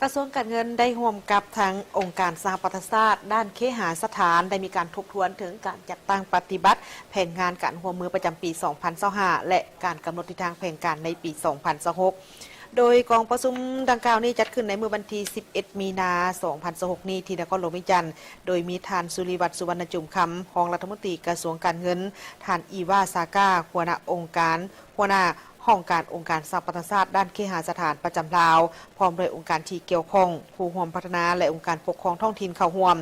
กระทรวงการเงินได้ร่วมกับทางองค์การสหประชาชาติด้านเคหสถานได้มีการทบทวนถึงการจัดตั้งปฏิบัติแผนงานการร่วมมือประจำปี 2025 และการกำหนดทิศทางแผนการในปี 2026 โดยกองประชุมดังกล่าวนี้จัดขึ้นในเมื่อวันที่ 11 มีนาคม 2026 นี้ที่นครหลวงวิจันทร์โดยมีท่านสุริวัฒน์ สุวรรณจุมคำรองรัฐมนตรีกระทรวงการเงินท่านอีวาซาก้าหัวหน้าองค์การหัวหน้าห้องการองค์การสหประชาชาติด้านเคหสถานประจำลาวพร้อมโดยองค์การที่เกี่ยวข้องผู้ร่วมพัฒนาและองค์การปกครองท้องถิ่นเข้าร่วม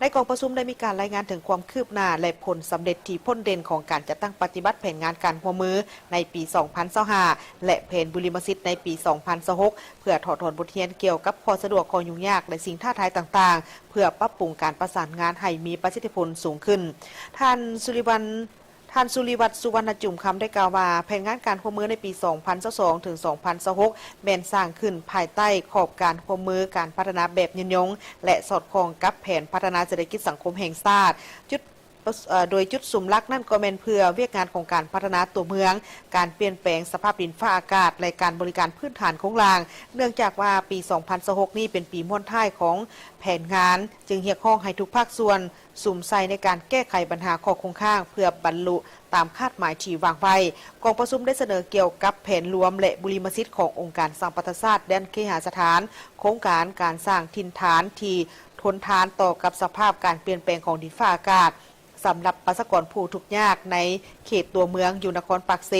ในกองประชุมได้มีการรายงานถึงความคืบหน้าและผลสำเร็จที่พ้นเด่นของการจัดตั้งปฏิบัติแผนงานการร่วมมือในปี 2025 และแผนบุริมสิทธิ์ในปี 2026 เพื่อถอดถอนบทเรียนเกี่ยวกับข้อสะดวกข้อยุ่งยากและสิ่งท้าทายต่างๆเพื่อปรับปรุงการประสานงานให้มีประสิทธิผลสูงขึ้นท่านสุริวัฒน์ สุวรรณจุมคำได้กล่าวว่าแผนงานการร่วมมือในปี 2022 ถึง 2026 แบ่งสร้างขึ้นภายใต้ขอบการร่วมมือการพัฒนาแบบยืนยงและสอดคล้องกับแผนพัฒนาเศรษฐกิจสังคมแห่งชาติโดยจุดสุมลักนั่นก็เป็นเพื่อเวียกงานของการพัฒนาตัวเมืองการเปลี่ยนแปลงสภาพดินฟ้าอากาศและการบริการพื้นฐานของรางเนื่องจากว่าปี 2026 นี้เป็นปีม้วนท้ายของแผนงานจึงเรียกร้องให้ทุกภาคส่วนสุมใส่ในการแก้ไขปัญหาข้อคงข้างเพื่อบรรลุตามคาดหมายที่วางไว้กองประชุมได้เสนอเกี่ยวกับแผนรวมและบุริมสิทธิ์ขององค์การสหประชาชาติด้านเคหสถานโครงการการสร้างถิ่นฐานที่ทนทานต่อกับสภาพการเปลี่ยนแปลงของดินฟ้าอากาศสำหรับประชากรผู้ทุกข์ยากในเขตตัวเมืองอยู่นครปากเซ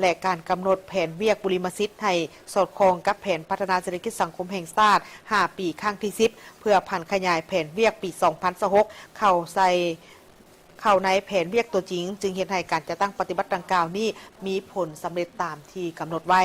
และการกำหนดแผนเวียกบุริมสิทธิ์ให้สอดคล้องกับแผนพัฒนาเศรษฐกิจสังคมแห่งชาติ5 ปีครั้งที่ 10 เพื่อพันขยายแผนเวียกปี 2026 เข้าในแผนเวียกตัวจริงจึงเห็นให้การจัดตั้งปฏิบัติดังกล่าวนี้มีผลสำเร็จตามที่กำหนดไว้